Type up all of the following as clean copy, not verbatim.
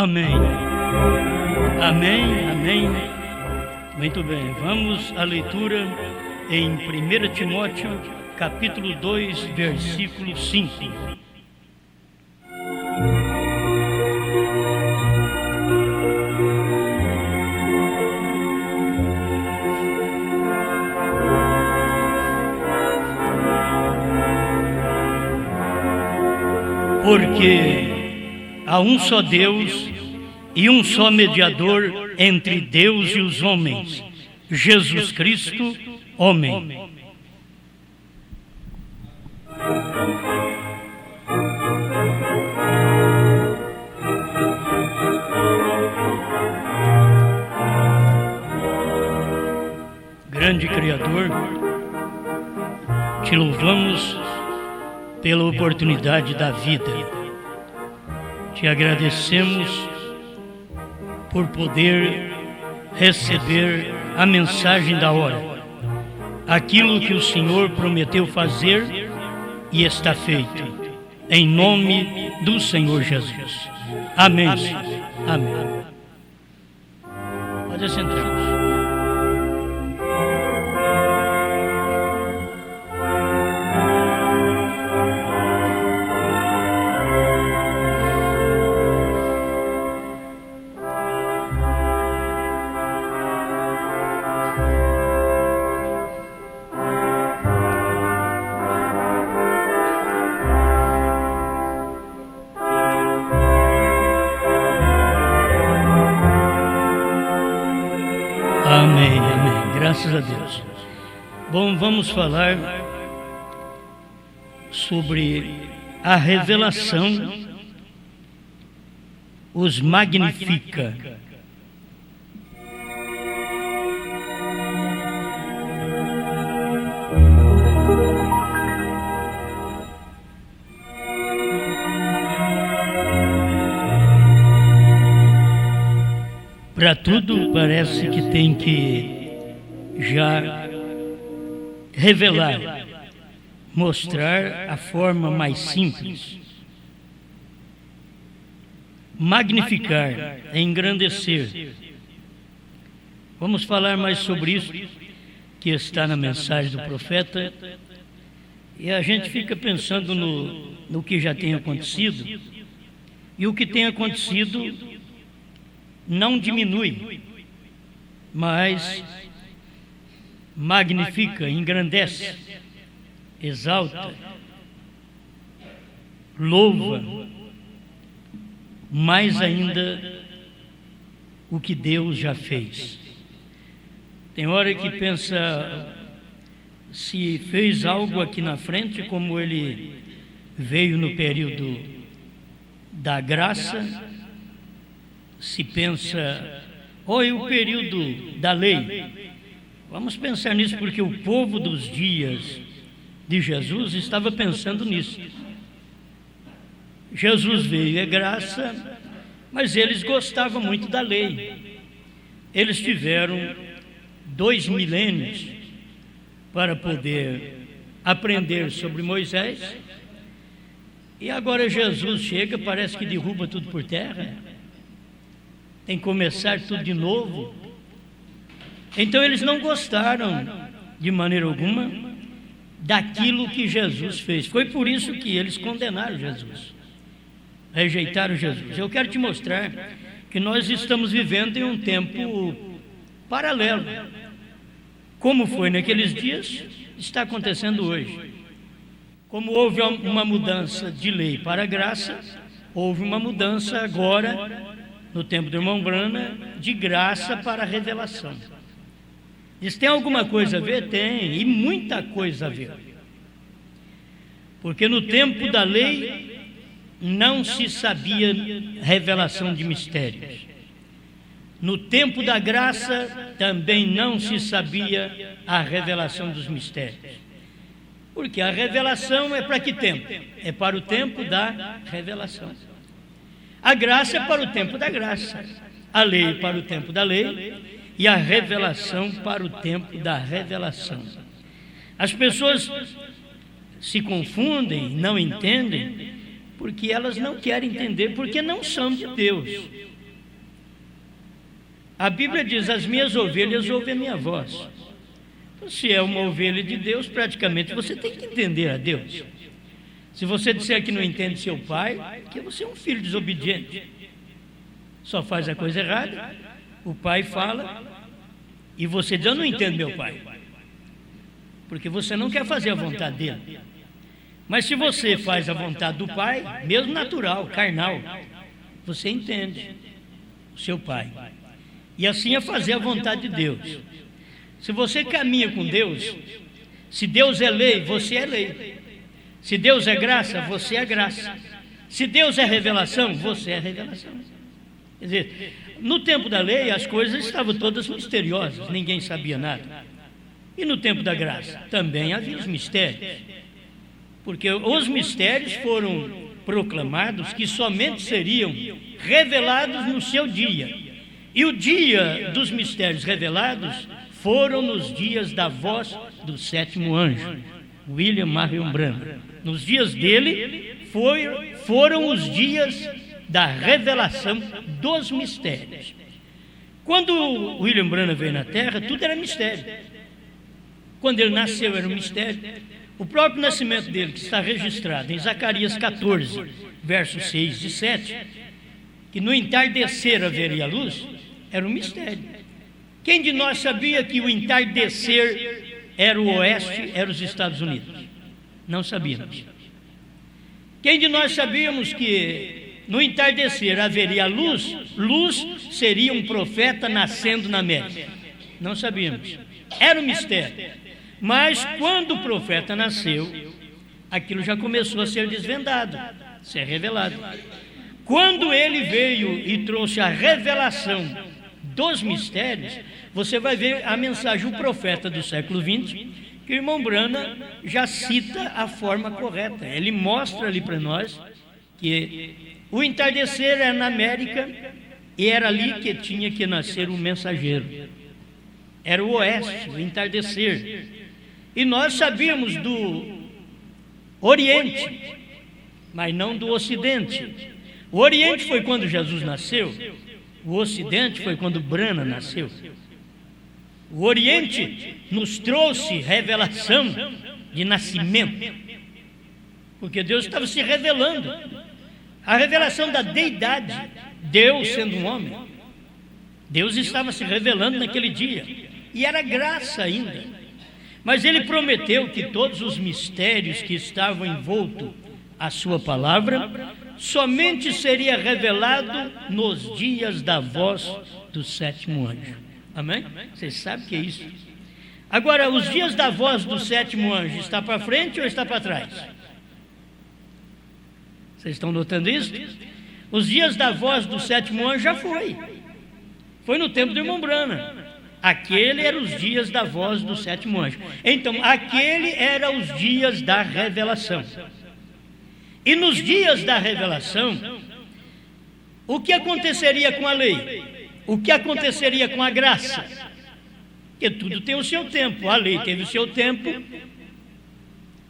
Amém. Amém, amém. Muito bem, vamos à leitura em 1 Timóteo, capítulo 2, versículo 5. Porque há um só Deus e um só mediador entre Deus e os homens, Jesus Cristo, homem. Grande Criador, te louvamos pela oportunidade da vida. Te agradecemos por poder receber a mensagem da hora, aquilo que o Senhor prometeu fazer e está feito, em nome do Senhor Jesus. Amém. Amém. Pode sentar. Amém, amém. Graças a Deus. Bom, vamos falar sobre a revelação os magnifica. Para tudo parece que tem que já revelar, mostrar a forma mais simples. Magnificar é engrandecer. Vamos falar mais sobre isso, que está na mensagem do profeta, e a gente fica pensando no que já tem acontecido, e o que tem acontecido não diminui, mas magnifica, engrandece, exalta, louva mais ainda o que Deus já fez. Tem hora que pensa, se fez algo aqui na frente, como ele veio no período da graça, se pensa, olha o período da lei. Vamos pensar nisso, porque o povo dos dias de Jesus estava pensando nisso. Jesus veio, é graça, mas eles gostavam muito da lei. Eles tiveram 2 milênios para poder aprender sobre Moisés, e agora Jesus chega, parece que derruba tudo por terra. Tem que começar tudo de novo. Então eles não gostaram de maneira alguma daquilo que Jesus fez. Foi por isso que eles condenaram Jesus, rejeitaram Jesus. Eu quero te mostrar que nós estamos vivendo em um tempo paralelo. Como foi naqueles dias, está acontecendo hoje. Como houve uma mudança de lei para a graça, houve uma mudança agora, no tempo do irmão Brana, de graça para a revelação. Isso tem alguma coisa a ver? Tem, e muita coisa a ver. Porque no tempo da lei não se sabia revelação de mistérios. No tempo da graça também não se sabia a revelação dos mistérios. Porque a revelação é para que tempo? É para o tempo da revelação. A graça é para o tempo da graça, a lei para o tempo da lei e a revelação para o tempo da revelação. As pessoas se confundem, não entendem, porque elas não querem entender, porque não são de Deus. A Bíblia diz: as minhas ovelhas ouvem a minha voz. Então, se é uma ovelha de Deus, praticamente você tem que entender a Deus. Se você disser que não entende seu pai, que você é um filho desobediente, só faz a coisa errada, o pai fala e você diz: eu não entendo meu pai, porque você não quer fazer a vontade dele. Mas se você faz a vontade do pai, mesmo natural, carnal, você entende o seu pai. E assim é fazer a vontade de Deus. Se você caminha com Deus, se Deus é lei, você é lei. Se Deus é graça, você é graça. Se Deus é revelação, você é revelação. Quer dizer, no tempo da lei as coisas estavam todas misteriosas, ninguém sabia nada. E no tempo da graça também havia os mistérios, porque os mistérios foram proclamados que somente seriam revelados no seu dia. E o dia dos mistérios revelados foram nos dias da voz do sétimo anjo, William Marion Branham. Nos dias dele foram os dias da revelação dos mistérios. Quando William Branham veio na Terra, tudo era mistério. Quando ele nasceu era um mistério. O próprio nascimento dele, que está registrado em Zacarias 14, versos 6 e 7, que no entardecer haveria a luz, era um mistério. Quem de nós sabia que o entardecer era o oeste, era os Estados Unidos? Não sabíamos. Quem de nós sabíamos que no entardecer haveria luz? Luz seria um profeta nascendo na América. Não sabíamos. Era um mistério. Mas quando o profeta nasceu, aquilo já começou a ser desvendado, ser revelado. Quando ele veio e trouxe a revelação dos mistérios, você vai ver a mensagem, o profeta do século XX, que o irmão Branham já cita a forma correta. Ele mostra ali para nós que o entardecer era na América e era ali que tinha que nascer o mensageiro. Era o oeste, o entardecer. E nós sabíamos do Oriente, mas não do Ocidente. O Oriente foi quando Jesus nasceu, o Ocidente foi quando Branham nasceu. O Oriente nos trouxe revelação de nascimento, porque Deus estava se revelando. A revelação da deidade, Deus sendo um homem, Deus estava se revelando naquele dia, e era graça ainda. Mas ele prometeu que todos os mistérios que estavam envoltos à sua palavra somente seria revelado nos dias da voz do sétimo anjo. Amém? Vocês sabem o que é isso? Agora, os dias da voz do sétimo anjo, está para frente ou está para trás? Vocês estão notando isso? Os dias da voz do sétimo anjo já foi. Foi no tempo do irmão Branham. Aquele eram os dias da voz do sétimo anjo. Então, aquele eram os dias da revelação. E nos dias da revelação, o que aconteceria com a lei? O que aconteceria com a graça? Porque tudo tem o seu tempo. A lei teve o seu tempo,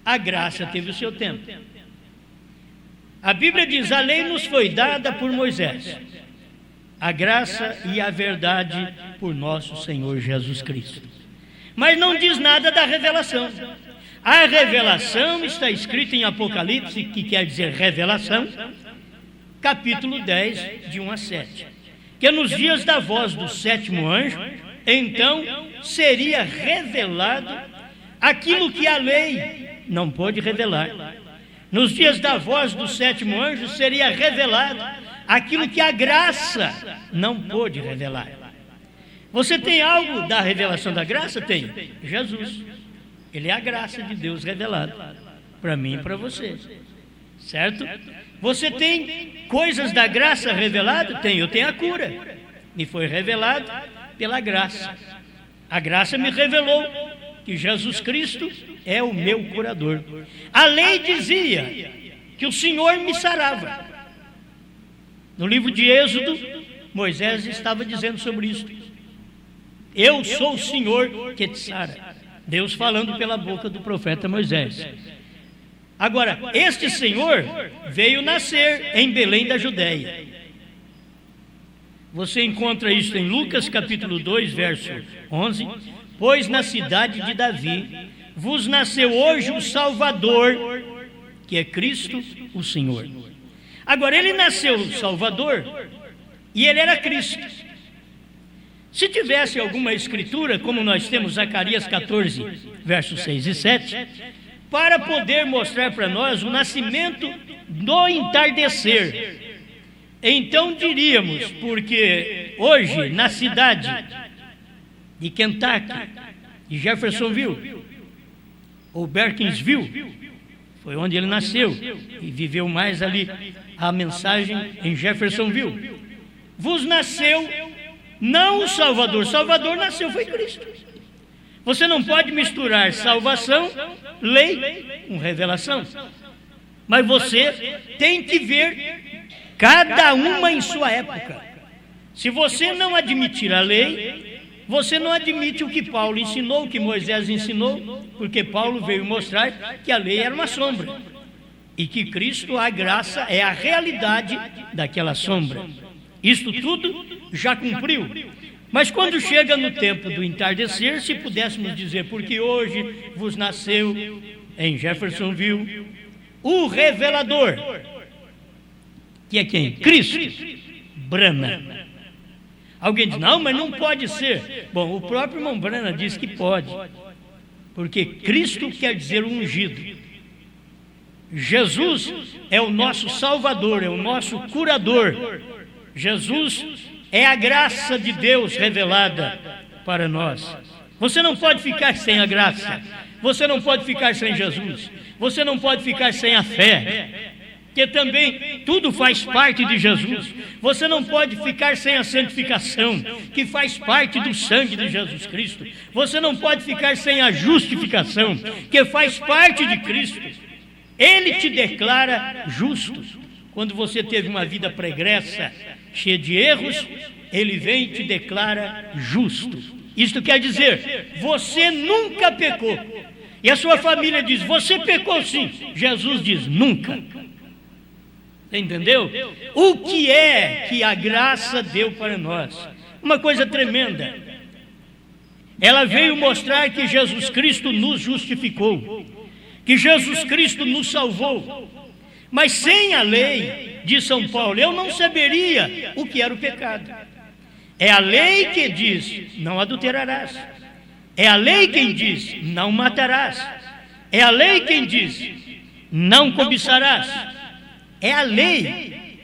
a graça teve o seu tempo. A Bíblia diz: a lei nos foi dada por Moisés, a graça e a verdade por nosso Senhor Jesus Cristo. Mas não diz nada da revelação. A revelação está escrita em Apocalipse, que quer dizer revelação, capítulo 10, de 1 a 7. Que nos dias da voz do sétimo anjo, então seria revelado aquilo que a lei não pôde revelar. Nos dias da voz do sétimo anjo seria revelado aquilo que a graça não pôde revelar. Você tem algo da revelação da graça? Tem. Jesus. Ele é a graça de Deus revelada para mim e para você. Certo? Você tem coisas da graça revelada? Tem. Eu tenho a cura. Me foi revelado pela graça. A graça me revelou que Jesus Cristo é o meu curador. A lei dizia que o Senhor me sarava. No livro de Êxodo, Moisés estava dizendo sobre isso. Eu sou o Senhor que te sara. Deus falando pela boca do profeta Moisés. Agora, este Senhor veio nascer em Belém da Judéia. Você encontra isso em Lucas capítulo 2, verso 11. Pois na cidade de Davi vos nasceu hoje o Salvador, que é Cristo o Senhor. Agora, ele nasceu o Salvador e ele era Cristo. Se tivesse alguma escritura, como nós temos Zacarias 14, versos 6 e 7, para poder mostrar para nós o nascimento do entardecer, então diríamos, porque hoje na cidade de Kentucky, de Jeffersonville, ou Perkinsville, foi onde ele nasceu e viveu mais ali a mensagem em Jeffersonville. Vos nasceu não o Salvador, Salvador nasceu, foi Cristo. Você não pode misturar salvação, lei, com revelação. Mas você tem que ver cada uma em sua época. Se você não admitir a lei, você não admite o que Paulo ensinou, o que Moisés ensinou, porque Paulo veio mostrar que a lei era uma sombra e que Cristo, a graça, é a realidade daquela sombra. Isto tudo já cumpriu. Mas quando chega no tempo do entardecer, se pudéssemos dizer, porque hoje vos nasceu em Jeffersonville o revelador, que é quem? Cristo. Branham. Alguém diz, não, mas não pode ser. Bom, o próprio irmão Branham diz que pode, porque Cristo quer dizer ungido. Jesus é o nosso Salvador, é o nosso curador. Jesus é a graça de Deus revelada para nós. Você não pode ficar sem a graça, você não pode ficar sem Jesus, você não pode ficar sem a fé, que também tudo faz parte de Jesus. Você não pode ficar sem a santificação, que faz parte do sangue de Jesus Cristo. Você não pode ficar sem a justificação, que faz parte de Cristo. Ele te declara justo. Quando você teve uma vida pregressa, cheia de erros, ele vem e te declara justo. Isto quer dizer, você nunca pecou. E a sua família diz, você pecou sim. Jesus diz, nunca. Entendeu? O que é que a graça deu para nós? Uma coisa tremenda. Ela veio mostrar que Jesus Cristo nos justificou, que Jesus Cristo nos salvou. Mas sem a lei, diz São Paulo, eu não saberia o que era o pecado. É a lei que diz, não adulterarás. É a lei quem diz, não matarás. É a lei quem diz, não cobiçarás. É a lei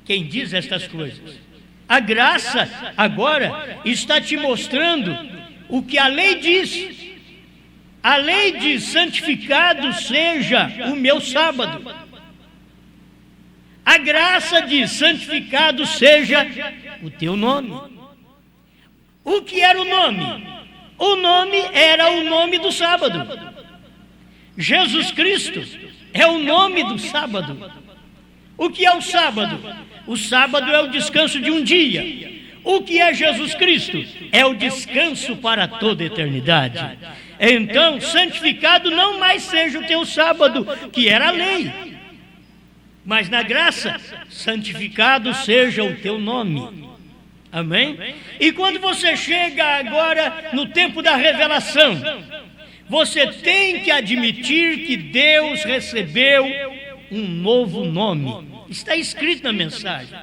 quem diz estas coisas. A graça agora está te mostrando o que a lei diz. A lei diz, santificado seja o meu sábado. A graça diz, santificado seja o teu nome. O que era o nome? O nome era o nome do sábado. Jesus Cristo é o nome do sábado. O que é o sábado? O sábado é o descanso de um dia. O que é Jesus Cristo? É o descanso para toda a eternidade. Então, santificado não mais seja o teu sábado, que era a lei, mas na graça, santificado seja o teu nome. Amém? E quando você chega agora no tempo da revelação, você tem que admitir que Deus recebeu um novo nome. Está escrito na mensagem.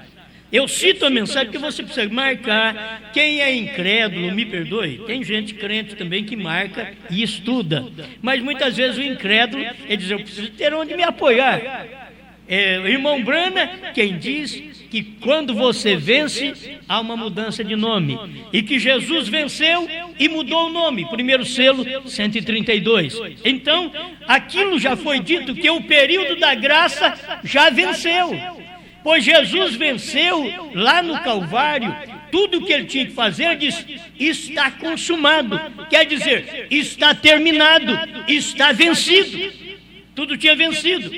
Eu cito a mensagem porque você precisa marcar. Quem é incrédulo, me perdoe, tem gente crente também que marca e estuda, mas muitas vezes o incrédulo, ele diz, eu preciso ter onde me apoiar. O irmão Branham, quem diz que quando você vence, há uma mudança de nome, e que Jesus venceu e mudou o nome, primeiro selo 132. Então, aquilo já foi dito, que o período da graça já venceu, pois Jesus venceu lá no Calvário. Tudo o que ele tinha que fazer, ele diz, está consumado, quer dizer, está terminado, está vencido. Tudo tinha vencido.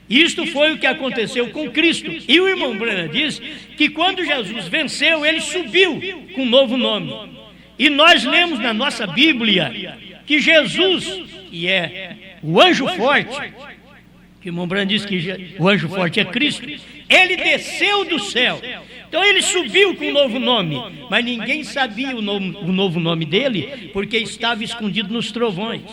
Isto foi o que aconteceu com Cristo. E o irmão Branham diz que quando Jesus venceu, ele subiu com um novo nome. E nós lemos na nossa Bíblia que Jesus, que é o anjo forte, que o irmão Branham diz que o anjo forte é Cristo, ele desceu do céu Então ele subiu com um novo nome, mas ninguém sabia o novo nome dele, porque estava escondido nos trovões.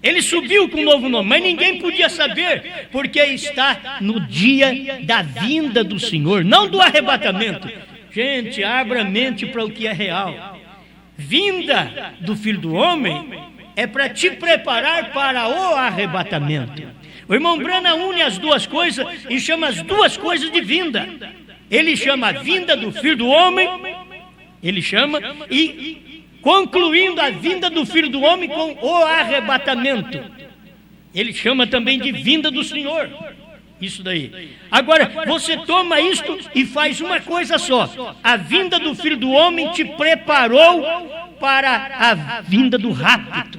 Ele subiu com um novo nome, mas ninguém podia saber, porque está no dia da vinda do Senhor, não do arrebatamento. Gente, abra a mente para o que é real. Vinda do Filho do Homem é para te preparar para o arrebatamento. O irmão Branham une as duas coisas e chama as duas coisas de vinda. Ele chama a vinda do Filho do Homem, ele chama, e concluindo a vinda do Filho do Homem com o arrebatamento. Ele chama também de vinda do Senhor. Isso daí. Agora, você toma isto e faz uma coisa só. A vinda do Filho do Homem te preparou para a vinda do rapto,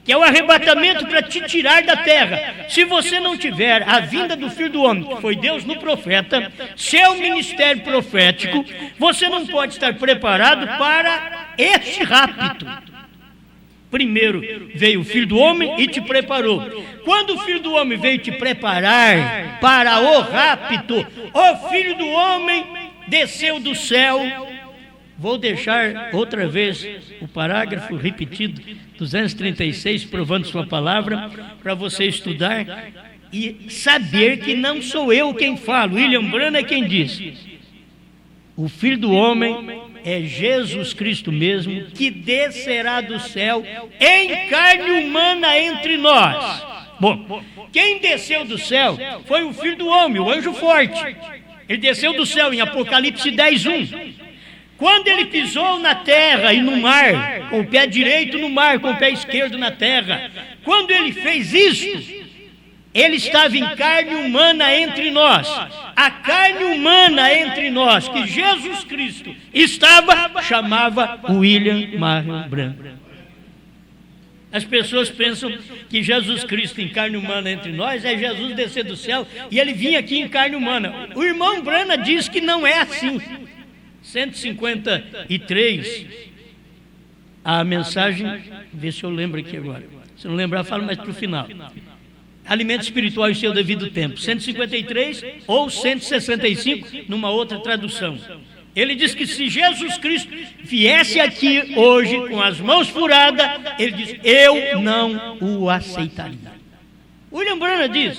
que é o arrebatamento para te tirar da terra. Se você não tiver a vinda do Filho do Homem, que foi Deus no profeta, seu ministério profético, você não pode estar preparado para este rapto. Primeiro veio o Filho do Homem e te preparou. Quando o Filho do Homem veio te preparar para o rapto, o Filho do Homem desceu do céu. Vou deixar outra vez o parágrafo repetido, 236, provando sua palavra, para você estudar e saber que não sou eu quem falo. William Branham é quem diz. O Filho do Homem é Jesus Cristo mesmo, que descerá do céu em carne humana entre nós. Bom, quem desceu do céu foi o Filho do Homem, o anjo forte. Ele desceu do céu em Apocalipse 10:1. Quando ele pisou na terra e no mar, com o pé direito no mar, com o pé esquerdo na terra, quando ele fez isso, ele estava em carne humana entre nós. A carne humana entre nós, que Jesus Cristo estava, chamava William Marion Branham. As pessoas pensam que Jesus Cristo em carne humana entre nós é Jesus descer do céu e ele vinha aqui em carne humana. O irmão Branham diz que não é assim. 153, a mensagem, vê se eu lembro aqui agora. Se não lembrar, falo mais para o final. Alimento espiritual em seu devido tempo, 153 ou 165, numa outra tradução. Ele diz que se Jesus Cristo viesse aqui hoje com as mãos furadas, ele diz, eu não o aceitaria. William Branham diz,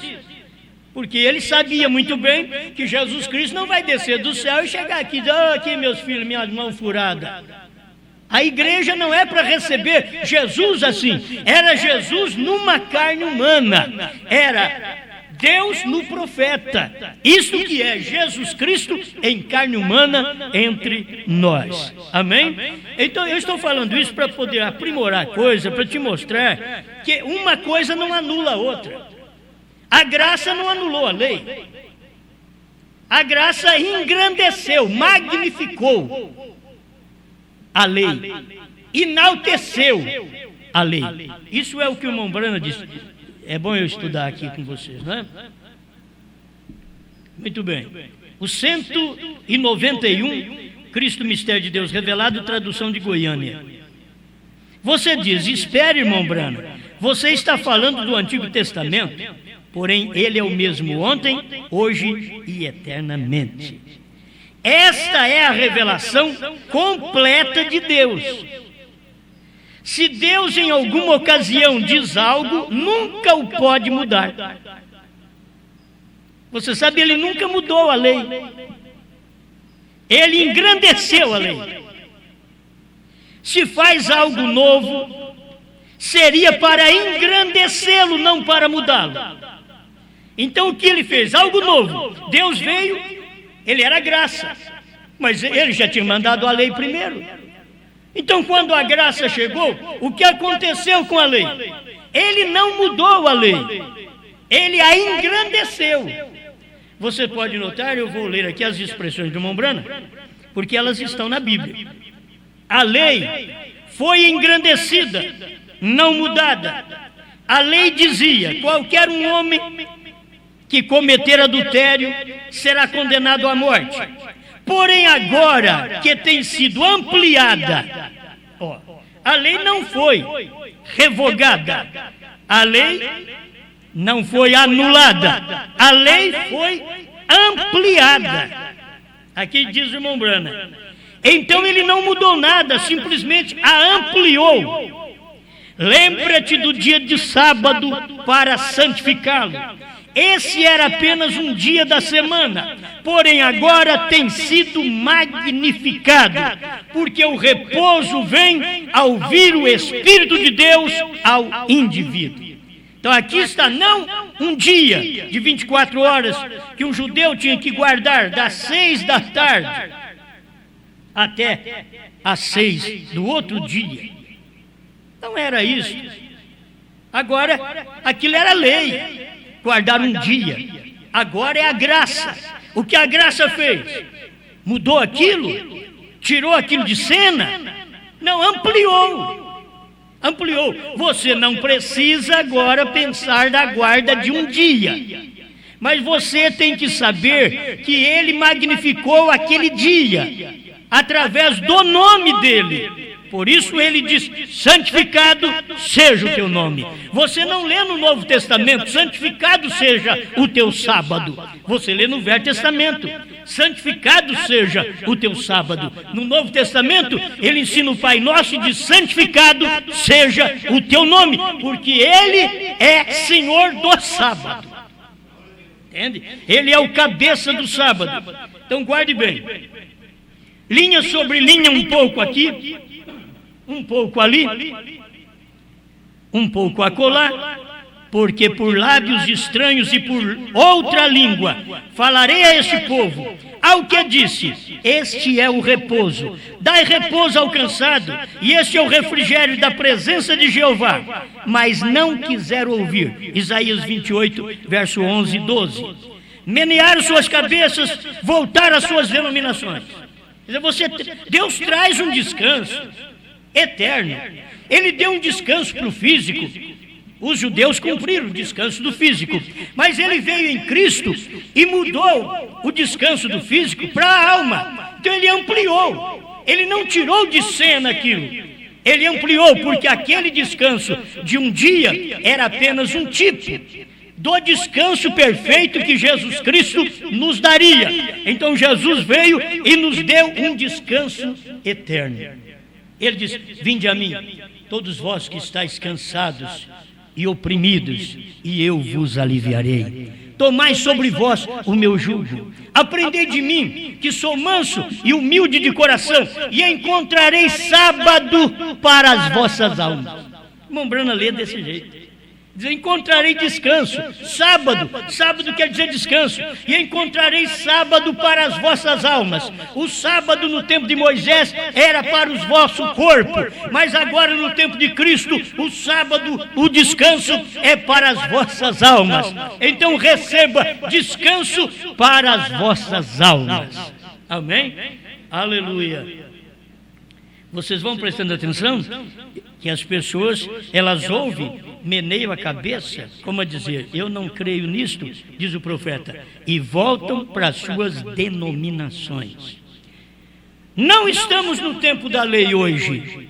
porque ele sabia muito bem que Jesus Cristo não vai descer do céu e chegar aqui e dizer, aqui meus filhos, minhas mãos furadas. A igreja não é para receber Jesus assim, era Jesus numa carne humana, era Deus no profeta, isso que é Jesus Cristo em carne humana entre nós, amém? Então eu estou falando isso para poder aprimorar a coisa, para te mostrar que uma coisa não anula a outra. A graça não anulou a lei, a graça engrandeceu, magnificou a lei, enalteceu a lei. Isso é o que o irmão Branham disse. É bom eu estudar aqui com vocês, não é? Muito bem. O 191, Cristo Mistério de Deus Revelado, tradução de Goiânia. Você diz, espere, irmão Branham, você está falando do Antigo Testamento, porém ele é o mesmo ontem, hoje e eternamente. Esta é a revelação completa de Deus. Se Deus em alguma ocasião diz algo, nunca o pode mudar. Você sabe, ele nunca mudou a lei. Ele engrandeceu a lei. Se faz algo novo, seria para engrandecê-lo, não para mudá-lo. Então o que ele fez? Algo novo. Deus veio, ele era graça, mas ele já tinha mandado a lei primeiro. Então quando a graça chegou, o que aconteceu com a lei? Ele não mudou a lei, ele a engrandeceu. Você pode notar, eu vou ler aqui as expressões do irmão Branham, porque elas estão na Bíblia. A lei foi engrandecida, não mudada. A lei dizia, qualquer um homem que cometer adultério será condenado à morte. Porém agora que tem sido ampliada, a lei não foi revogada, a lei não foi anulada, a lei foi ampliada. Aqui diz o irmão Brana. Então ele não mudou nada, simplesmente a ampliou. Lembra-te do dia de sábado para santificá-lo. Esse era apenas um dia da semana, porém agora tem sido magnificado, porque o repouso vem ao vir o Espírito de Deus ao indivíduo. Então aqui está não um dia de 24 horas que um judeu tinha que guardar das 6 da tarde até às 6 do outro dia. Não era isso. Agora, aquilo era lei, guardar um dia. Agora é a graça. O que a graça fez? Mudou aquilo? Tirou aquilo de cena? Não, ampliou. Você não precisa agora pensar na guarda de um dia, mas você tem que saber que ele magnificou aquele dia através do nome dele. Por isso ele diz: santificado seja o teu nome. Você não lê no Novo Testamento: santificado seja o teu sábado. Você lê no Velho Testamento: santificado seja o teu sábado. No Novo Testamento ele ensina o Pai Nosso e diz: santificado seja o teu nome, porque ele é Senhor do sábado. Entende? Ele é o cabeça do sábado. Então guarde bem. Linha sobre linha, um pouco aqui, um pouco ali, um pouco acolá, porque por lábios estranhos e por outra língua falarei a este povo. Ao que disse: este é o repouso, dai repouso ao cansado, e este é o refrigério da presença de Jeová. Mas não quiseram ouvir. Isaías 28, verso 11 e 12. Menearam suas cabeças, voltaram às suas denominações. Deus traz um descanso eterno. Ele deu um descanso para o físico. Os judeus cumpriram o descanso do físico, mas ele veio em Cristo e mudou o descanso do físico para a alma. Então ele ampliou. Ele não tirou de cena aquilo. Ele ampliou, porque aquele descanso de um dia era apenas um tipo do descanso perfeito que Jesus Cristo nos daria. Então Jesus veio e nos deu um descanso eterno. Ele diz: vinde a mim, todos vós que estáis cansados e oprimidos, e eu vos aliviarei. Tomai sobre vós o meu jugo. Aprendei de mim, que sou manso e humilde de coração, e encontrareis sábado para as vossas almas. Irmão Brana lê desse jeito. Diz: encontrarei descanso. Sábado quer dizer descanso. E encontrarei sábado para as vossas almas. O sábado no tempo de Moisés era para o vosso corpo, mas agora no tempo de Cristo, o sábado, o descanso é para as vossas almas. Então receba descanso para as vossas almas. Amém? Aleluia. Vocês vão prestando atenção que as pessoas, elas ouvem, meneiam a cabeça, como a dizer: eu não creio nisto, diz o profeta, e voltam para as suas denominações. Não estamos no tempo da lei hoje.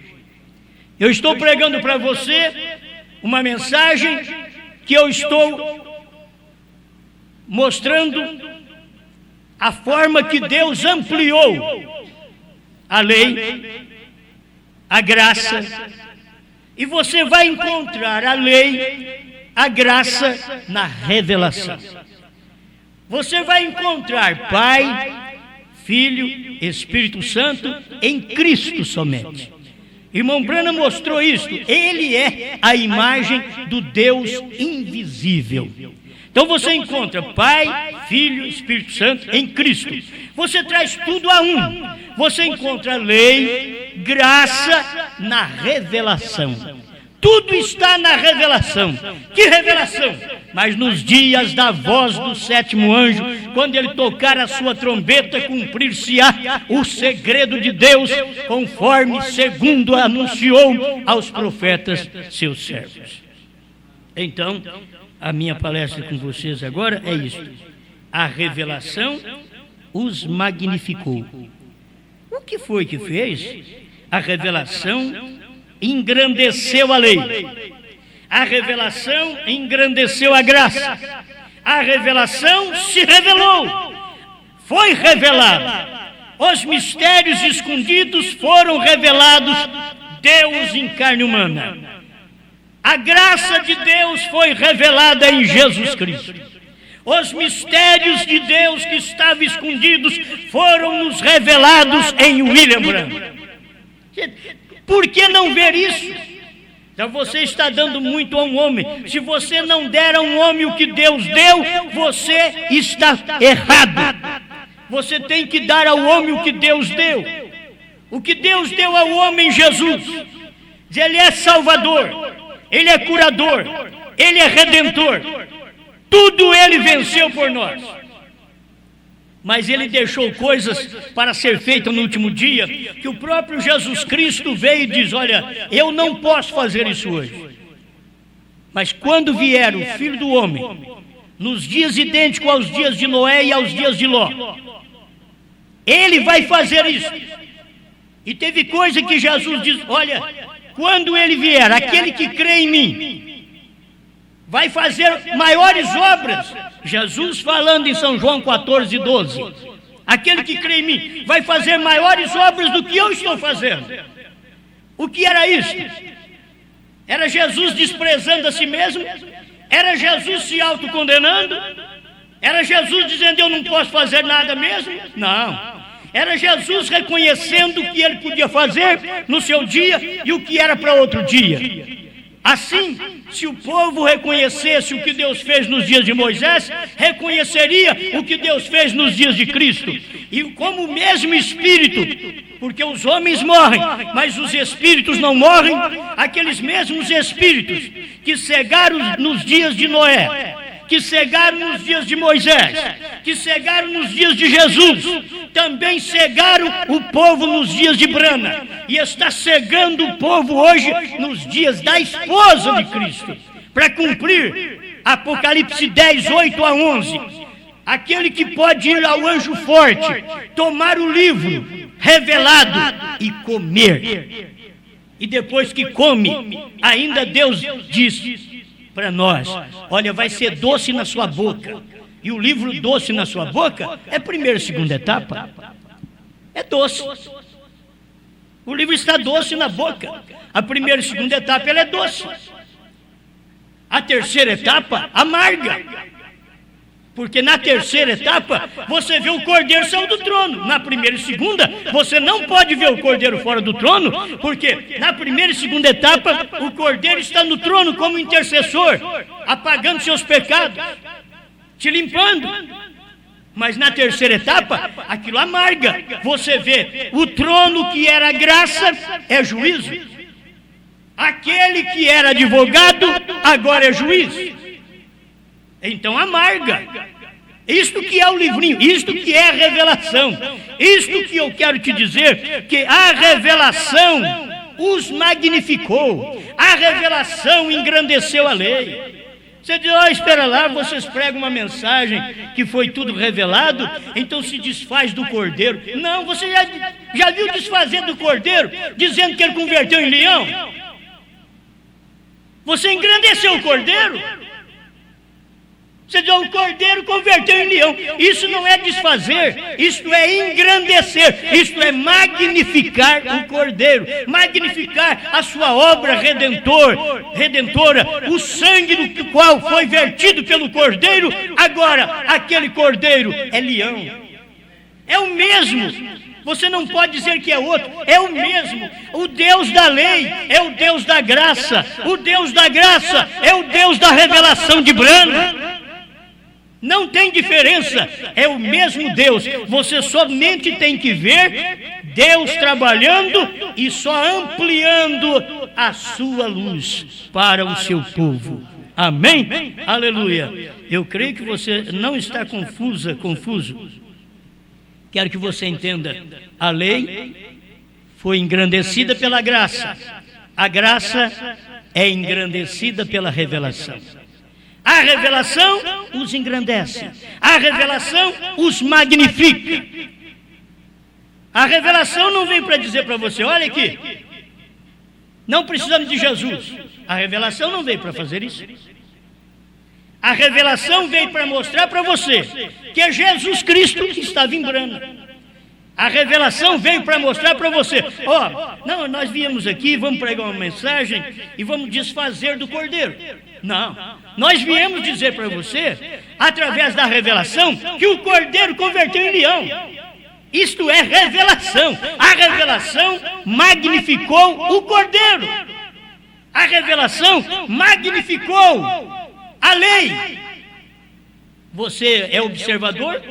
Eu estou pregando para você uma mensagem que eu estou mostrando a forma que Deus ampliou a lei, a graça, e você vai encontrar a lei, a graça na revelação. Você vai encontrar Pai, Filho, Espírito Santo em Cristo somente. Irmão Brana mostrou isso. Ele é a imagem do Deus invisível. Então você encontra Pai, Filho, Espírito Santo em Cristo. Você traz tudo a um. Você encontra lei, graça na revelação. Tudo está na revelação. Que revelação? Mas nos dias da voz do sétimo anjo, quando ele tocar a sua trombeta, cumprir-se-á o segredo de Deus, conforme segundo anunciou aos profetas seus servos. Então, a minha palestra com vocês agora é isso. A revelação os magnificou. O que foi que fez? A revelação engrandeceu a lei. A revelação engrandeceu a graça. A revelação se revelou. Foi revelada. os mistérios escondidos foram revelados, Deus em carne humana. A graça de Deus foi revelada em Jesus Cristo. Os mistérios de Deus que estavam escondidos foram nos revelados em William Branham. Por que não ver isso? Então você está dando muito a um homem. Se você não der a um homem o que Deus deu, você está errado. Você tem que dar ao homem o que Deus deu. O que Deus deu ao homem, Jesus. Ele é Salvador, Ele é curador, Ele é Redentor. Tudo Ele venceu por nós. Mas Ele deixou coisas para ser feitas no último dia, que o próprio Jesus Cristo veio e diz: olha, eu não posso fazer isso hoje. Mas quando vier o Filho do Homem, nos dias idênticos aos dias de Noé e aos dias de Ló, Ele vai fazer isso. E teve coisa que Jesus diz: olha, quando Ele vier, aquele que crê em mim vai fazer maiores obras. Jesus falando em São João 14:12, aquele que crê em mim vai fazer maiores obras do que eu estou fazendo. O que era isso? Era Jesus desprezando a si mesmo? Era Jesus se autocondenando? Era Jesus dizendo: eu não posso fazer nada mesmo? Não. Era Jesus reconhecendo o que Ele podia fazer no seu dia e o que era para outro dia. Assim, se o povo reconhecesse o que Deus fez nos dias de Moisés, reconheceria o que Deus fez nos dias de Cristo. E como o mesmo Espírito, porque os homens morrem, mas os Espíritos não morrem, aqueles mesmos Espíritos que cegaram nos dias de Noé, que cegaram nos dias de Moisés, que cegaram nos dias de Jesus, também cegaram o povo nos dias de Brana, e está cegando o povo hoje nos dias da esposa de Cristo, para cumprir Apocalipse 10:8-11. Aquele que pode ir ao anjo forte, tomar o livro revelado e comer. E depois que come, ainda Deus diz para nós: olha, vai ser doce na sua boca. E o livro doce na sua boca é a primeira e segunda etapa. É doce. O livro está doce na boca. A primeira e segunda etapa ela é doce. A terceira etapa, amarga. Porque na terceira etapa, você vê o Cordeiro saiu do trono. Na primeira e segunda, você não pode ver o Cordeiro fora do trono, porque na primeira e segunda etapa, o Cordeiro está no trono como intercessor, apagando seus pecados, te limpando. Mas na terceira etapa, aquilo amarga. Você vê, o trono que era graça é juízo. Aquele que era advogado, agora é juiz. Então amarga. Isto que é o livrinho, isto que é a revelação. Isto que eu quero te dizer, que a revelação os magnificou. A revelação engrandeceu a lei. Você diz: oh, espera lá, vocês pregam uma mensagem que foi tudo revelado, então se desfaz do Cordeiro. Não, você já viu desfazer do Cordeiro, dizendo que ele converteu em leão? Você engrandeceu o Cordeiro? Você diz: o Cordeiro converteu em leão. Isso não é desfazer, isso é engrandecer, isso é magnificar o Cordeiro, magnificar a sua obra redentora, o sangue do qual foi vertido pelo Cordeiro. Agora, aquele Cordeiro é leão. É o mesmo. Você não pode dizer que é outro, é o mesmo. O Deus da lei é o Deus da graça. O Deus da graça é o Deus da revelação de Brana. Não tem diferença, é o mesmo Deus. Você somente tem que ver Deus trabalhando e só ampliando a sua luz para o seu povo. Amém? Aleluia. Eu creio que você não está confuso. Quero que você entenda. A lei foi engrandecida pela graça. A graça é engrandecida pela revelação. A revelação os engrandece. A revelação os magnifica. A revelação não vem para dizer para você: olha aqui, não precisamos de Jesus. A revelação não veio para fazer isso. A revelação veio para mostrar para você que é Jesus Cristo que estava em Brana. A revelação veio para mostrar para você, não, nós viemos aqui, vamos pregar uma mensagem e vamos desfazer do cordeiro. Não, nós viemos dizer para você, através da revelação, que o cordeiro converteu em leão. Isto é revelação. A revelação magnificou o cordeiro. A revelação magnificou a lei. Você é observador,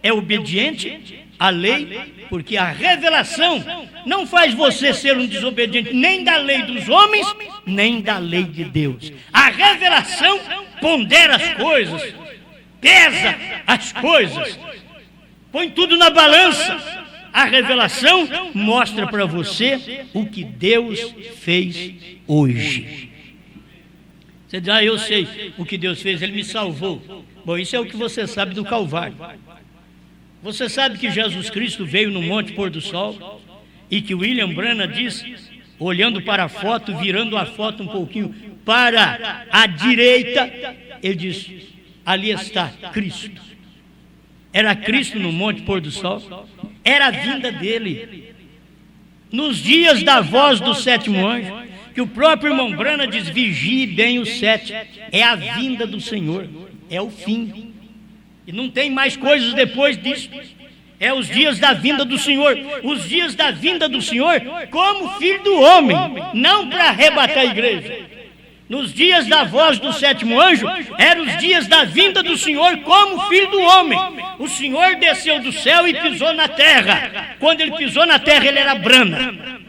é obediente à lei, porque a revelação não faz você ser um desobediente nem da lei dos homens, nem da lei de Deus. A revelação pondera as coisas, pesa as coisas, põe tudo na balança. A revelação mostra para você o que Deus fez hoje. Você diz, eu sei o que Deus fez, Ele me salvou. Bom, isso é o que você sabe do Calvário. Você sabe que Jesus Cristo veio no Monte Pôr do Sol e que William Branham diz, olhando para a foto, virando a foto um pouquinho para a direita, ele diz, ali está Cristo. Era Cristo no Monte Pôr do Sol, era a vinda dele. Nos dias da voz do sétimo anjo, que o próprio irmão Branham diz, vigie bem o 7, é a vinda do Senhor, é o fim. E não tem mais coisas depois disso. É os dias da vinda do Senhor. Os dias da vinda do Senhor como filho do homem, não para arrebatar a igreja. Nos dias da voz do sétimo anjo, eram os dias da vinda do Senhor como filho do homem. O Senhor desceu do céu e pisou na terra. Quando Ele pisou na terra, Ele era Brana.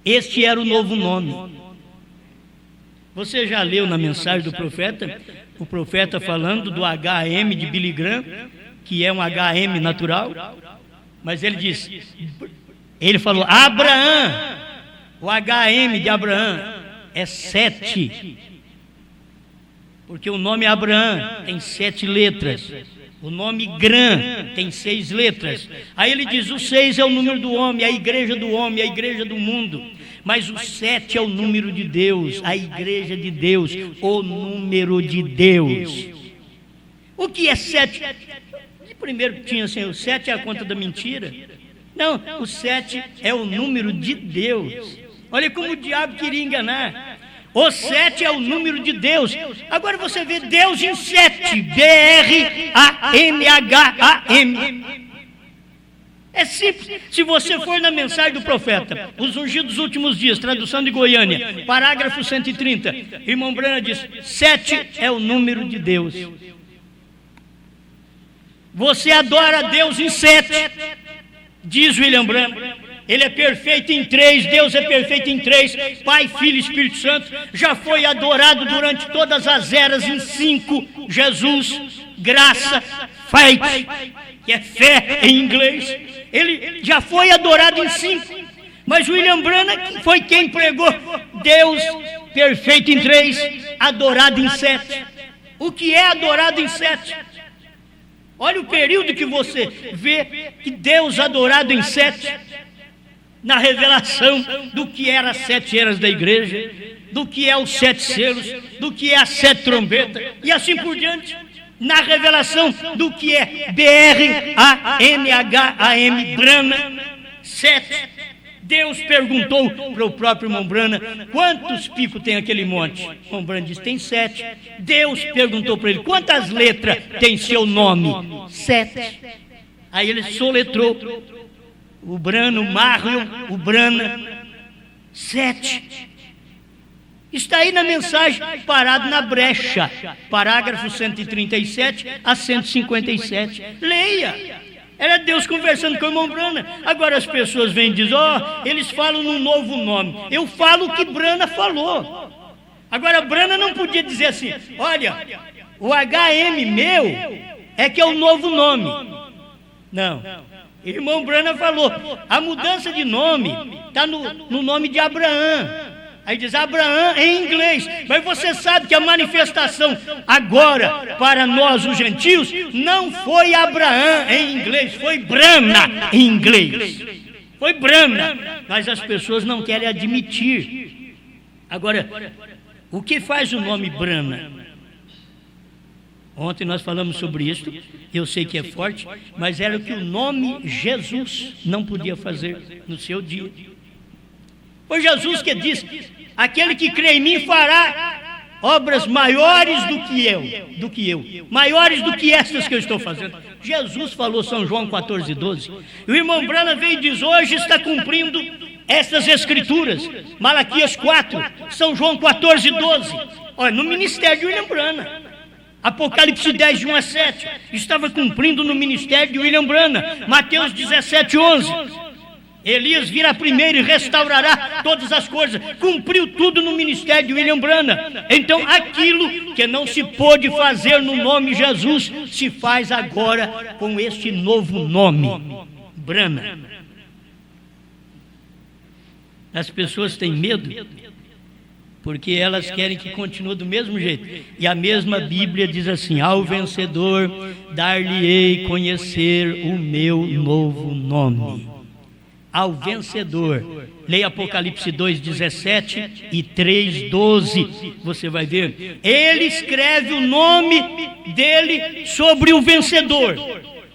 Este era o novo nome. Você já leu na mensagem do profeta, o profeta falando do HM de Billy Graham, que é um HM natural, mas ele falou, Abraão, o HM de Abraão é 7, porque o nome Abraão tem 7 letras, o nome Grã tem 6 letras, aí ele diz, o 6 é o número do homem, a igreja do homem, a igreja do mundo, mas o 7 é o número de Deus, a igreja de Deus, o número de Deus. O que é 7? Primeiro tinha assim, o 7 é a conta da mentira. Não, o 7 é o número de Deus. Olha como o diabo queria enganar. O 7 é o número de Deus. Agora você vê Deus em 7, B-R-A-N-H-A-M. É simples. Se você for na mensagem do profeta, os ungidos dos últimos dias, tradução de Goiânia, parágrafo 130, irmão Branham diz, 7 é o número de Deus. Você adora a Deus em 7, diz William Branham. Ele é perfeito em 3, Deus é perfeito em 3, Pai, Filho e Espírito Santo. Já foi adorado durante todas as eras em 5, Jesus, graça, faith, que é fé em inglês. Ele já foi adorado em 5, mas William Branham foi quem pregou Deus perfeito em 3, adorado em 7. O que é adorado em 7? Olha o período que você vê que Deus adorado em 7, na revelação do que era as 7 eras da igreja, do que é os 7 selos, do que é as 7 trombetas, e assim por diante. Na revelação do que é B-R-A-N-H-A-M, Brana, 7. Deus perguntou para o próprio irmão Branham, quantos picos tem aquele monte? O irmão Branham disse, tem 7. Deus perguntou para ele, quantas letras tem seu nome? 7. Aí ele soletrou, o Branham, o Marion, o Branham, 7. Está aí na mensagem, parado na brecha, parágrafo 137 a 157. Leia. Era Deus conversando com o irmão Branham. Agora as pessoas vêm e dizem, eles falam num novo nome. Eu falo o que Branham falou. Agora Branham não podia dizer assim, olha, o HM meu é que é o novo nome. Não. Irmão Branham falou, a mudança de nome está no nome de Abraão. Aí diz Abraão em inglês, mas você sabe que a manifestação agora para nós os gentios não foi Abraão em inglês, foi Brana em inglês. Foi Brana, mas as pessoas não querem admitir. Agora, o que faz o nome Brana? Ontem nós falamos sobre isso, eu sei que é forte, mas era o que o nome Jesus não podia fazer no seu dia. Foi Jesus que disse: aquele que crê em mim fará obras maiores do que eu, maiores do que estas que eu estou fazendo. Jesus falou, São João 14:12. E o irmão Branham veio e diz: hoje está cumprindo estas escrituras, Malaquias 4, São João 14:12. Olha, no ministério de William Branham. Apocalipse 10, de 1 a 7, estava cumprindo no ministério de William Branham. Mateus 17:11. Elias virá primeiro e restaurará todas as coisas. Cumpriu tudo no ministério de William Branham. Então aquilo que não se pôde fazer no nome Jesus, se faz agora com este novo nome, Branham. As pessoas têm medo porque elas querem que continue do mesmo jeito. E a mesma Bíblia diz assim: ao vencedor dar-lhe-ei conhecer o meu novo nome. Ao vencedor. Leia Apocalipse 2:17 e 3:12. Você vai ver. Ele escreve o nome dele sobre o vencedor.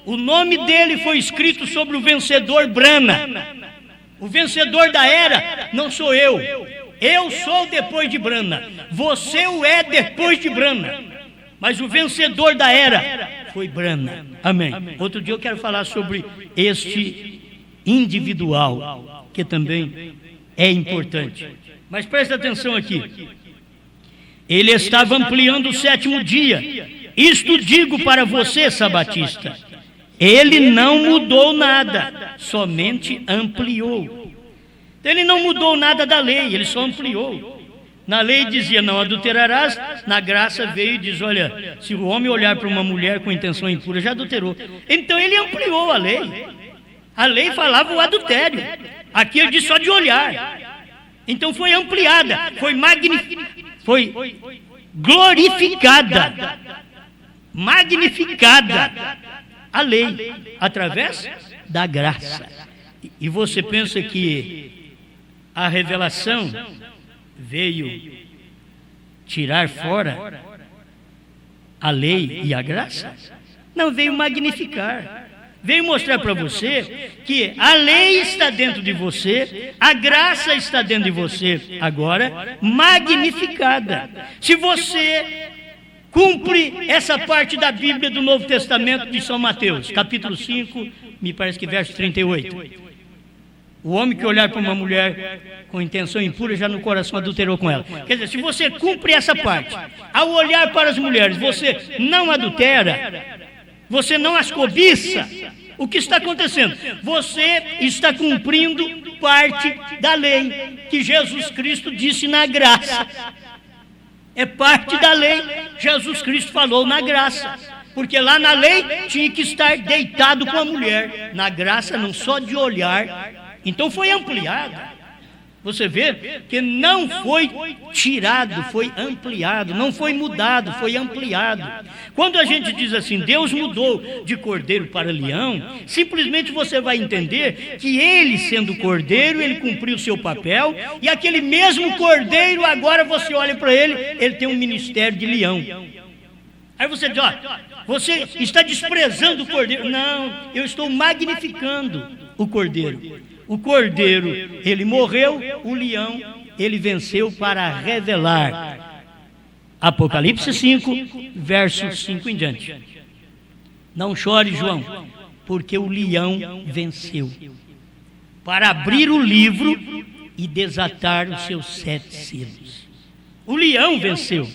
O nome dele foi escrito sobre o vencedor Branham. O vencedor da era não sou eu. Eu sou depois de Branham. Você o é depois de Branham. Mas o vencedor da era foi Branham. Amém. Outro dia eu quero falar sobre este individual, que também é importante. Mas presta atenção aqui. Ele estava ampliando o 7º dia. Isto digo para você, sabatista. Ele não mudou nada, somente ampliou. Ele não mudou nada da lei, ele só ampliou. Na lei dizia: não adulterarás. Na graça veio e diz: olha, se o homem olhar para uma mulher com intenção impura, já adulterou. Então ele ampliou a lei. A lei falava o adultério. Aqui ele diz só de olhar. Então foi ampliada, foi glorificada, magnificada a lei, através da graça. E você pensa que a revelação veio tirar fora a lei e a graça? Não, veio magnificar. Veio mostrar para você que a lei está dentro de você, a graça está dentro de você, agora magnificada. Se você cumpre essa parte da Bíblia do Novo Testamento de São Mateus, capítulo 5, me parece que verso 38. O homem que olhar para uma mulher com intenção impura, já no coração adulterou com ela. Quer dizer, se você cumpre essa parte, ao olhar para as mulheres, você não adultera, você não as cobiça, o que está acontecendo? Você está cumprindo parte da lei que Jesus Cristo disse na graça. É parte da lei, Jesus Cristo falou na graça. Porque lá na lei tinha que estar deitado com a mulher. Na graça não, só de olhar. Então foi ampliada. Você vê que não foi tirado, foi ampliado, não foi mudado, foi ampliado. Quando a gente diz assim, Deus mudou de cordeiro para leão, simplesmente você vai entender que ele, sendo cordeiro, ele cumpriu o seu papel, e aquele mesmo cordeiro, agora você olha para ele, ele tem um ministério de leão. Aí você diz: ó, você está desprezando o cordeiro. Não, eu estou magnificando o cordeiro. O cordeiro, ele morreu, o leão, ele venceu para revelar. Apocalipse 5, versos 5 em diante. Não chore, João, porque o leão venceu. Para abrir o livro e desatar os seus 7 selos. O leão venceu.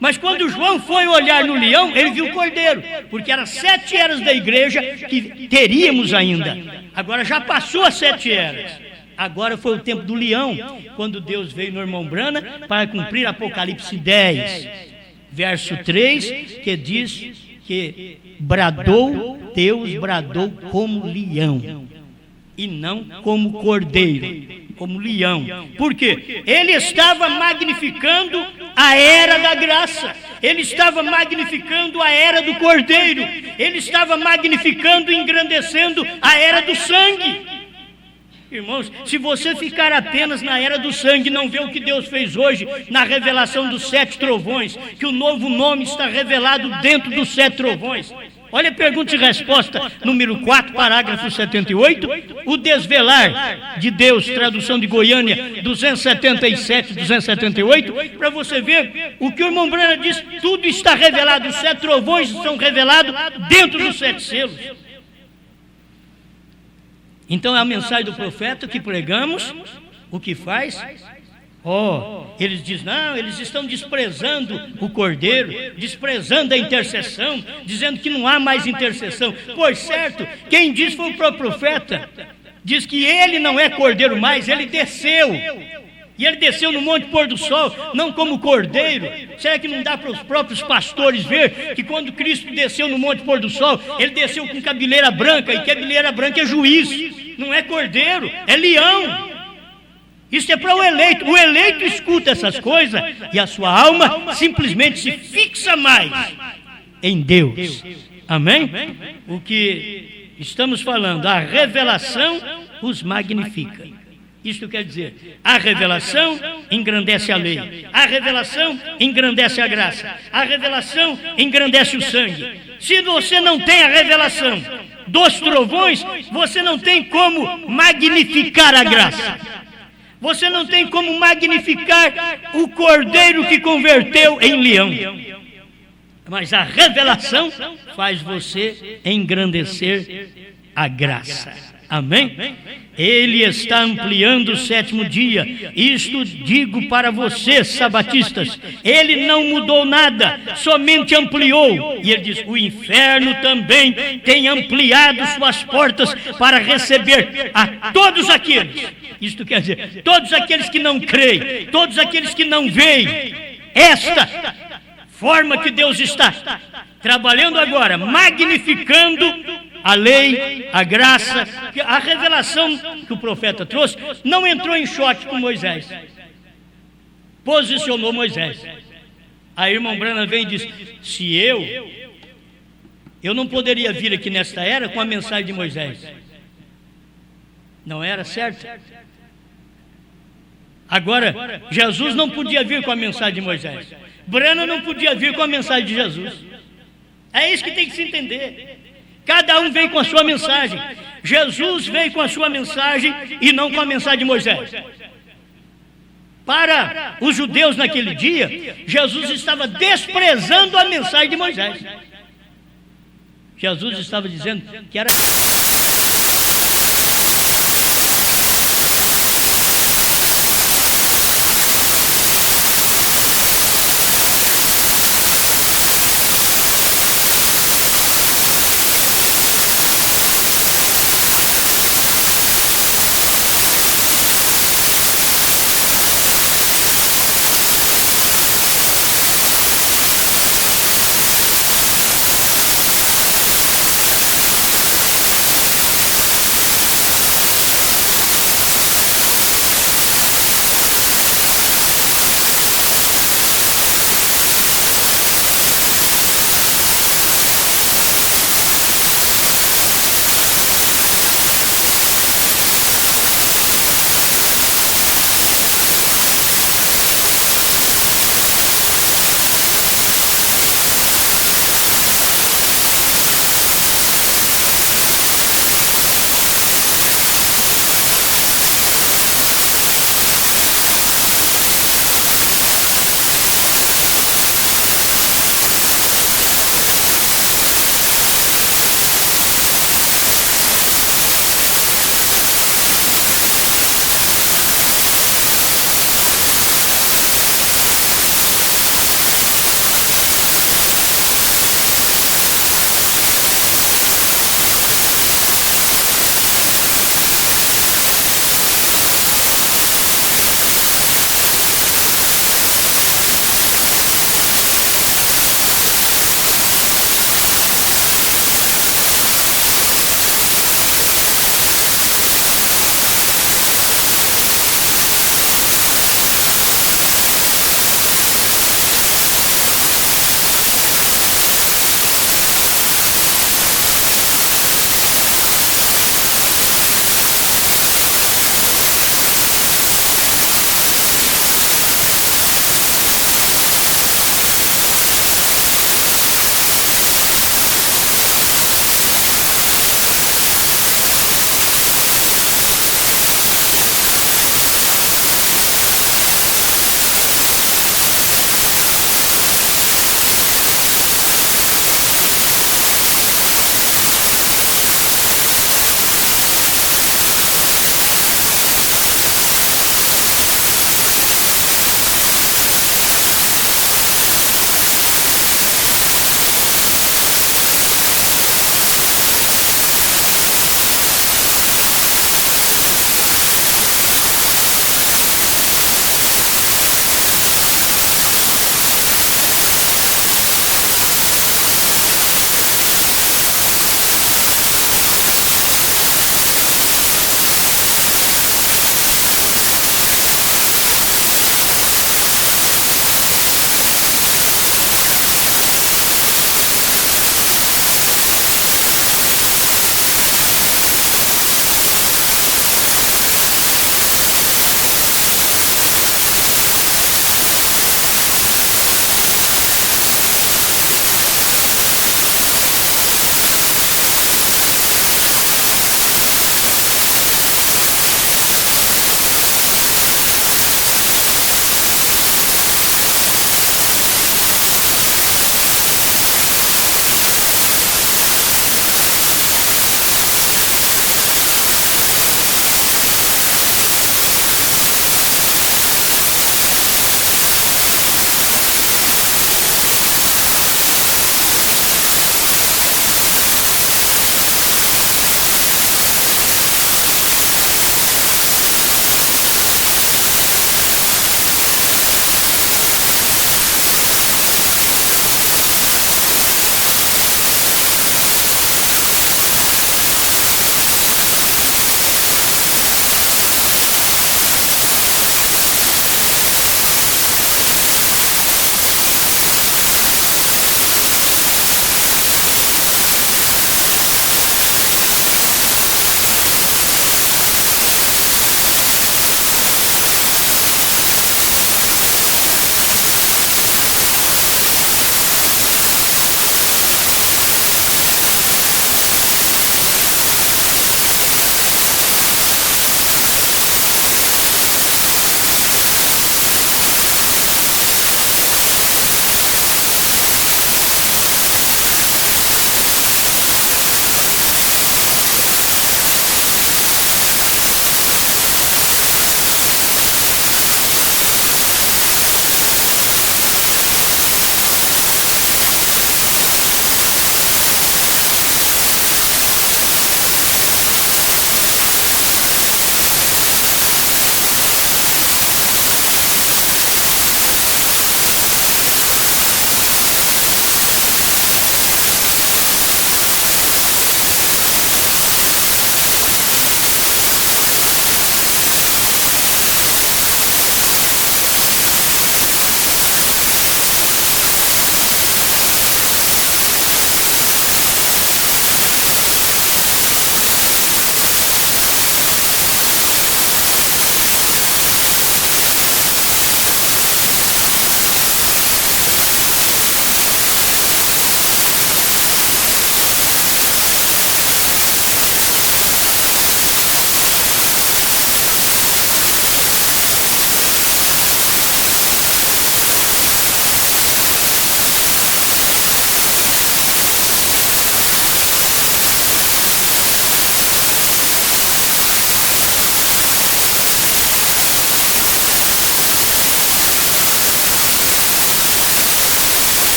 Mas quando João foi olhar no leão, ele viu o cordeiro, porque eram 7 eras da igreja que teríamos ainda. Agora já passou as 7 eras. Agora foi o tempo do leão, quando Deus veio no irmão Branham para cumprir Apocalipse 10, verso 3, que diz que Deus bradou como leão, e não como cordeiro, como leão. Por quê? Ele estava magnificando a era da graça, ele estava magnificando a era do cordeiro, ele estava magnificando e engrandecendo a era do sangue. Irmãos, se você ficar apenas na era do sangue e não ver o que Deus fez hoje na revelação dos 7 trovões, que o novo nome está revelado dentro dos 7 trovões. Olha a pergunta e resposta, número 4, parágrafo 78, o desvelar de Deus, tradução de Goiânia, 277, 278, para você ver o que o irmão Branham diz, tudo está revelado, os 7 trovões são revelados dentro dos 7 selos. Então é a mensagem do profeta que pregamos, o que faz? Eles dizem, não, eles estão desprezando o Cordeiro, desprezando a intercessão, dizendo que não há mais intercessão. Pois certo, quem disse foi o próprio profeta, diz que ele não é Cordeiro mais, ele desceu. E ele desceu no Monte Pôr do Sol, não como Cordeiro. Será que não dá para os próprios pastores ver que quando Cristo desceu no Monte Pôr do Sol, ele desceu com cabeleira branca, e cabeleira branca é juiz, não é Cordeiro, é leão. Isso é para o eleito escuta essas coisas e a sua alma simplesmente se fixa mais em Deus. Amém? O que estamos falando, a revelação os magnifica. Isto quer dizer, a revelação engrandece a lei, a revelação engrandece a graça, a revelação engrandece o sangue. Se você não tem a revelação dos trovões, você não tem como magnificar a graça. Você não tem como magnificar o Cordeiro que converteu em leão. Mas a revelação faz você engrandecer a graça. Amém? Ele está ampliando o 7º dia. Isto digo para vocês, sabatistas. Ele não mudou nada, somente ampliou. E ele diz, o inferno também tem ampliado suas portas para receber a todos aqueles. Isto quer dizer, todos aqueles que não creem, todos aqueles que não veem. Esta forma que Deus está trabalhando agora, magnificando a lei, a graça, a revelação que o profeta trouxe, não entrou em choque com Moisés. Posicionou Moisés. Aí o irmão Branham vem e diz, se eu não poderia vir aqui nesta era com a mensagem de Moisés. Não era certo? Agora, Jesus não podia vir com a mensagem de Moisés. Branham não podia vir com a mensagem de Jesus. É isso que tem que se entender. Cada um veio com a sua mensagem. Jesus veio com a sua mensagem e não com a mensagem de Moisés. Para os judeus naquele dia, Jesus estava desprezando a mensagem de Moisés. Jesus estava dizendo que era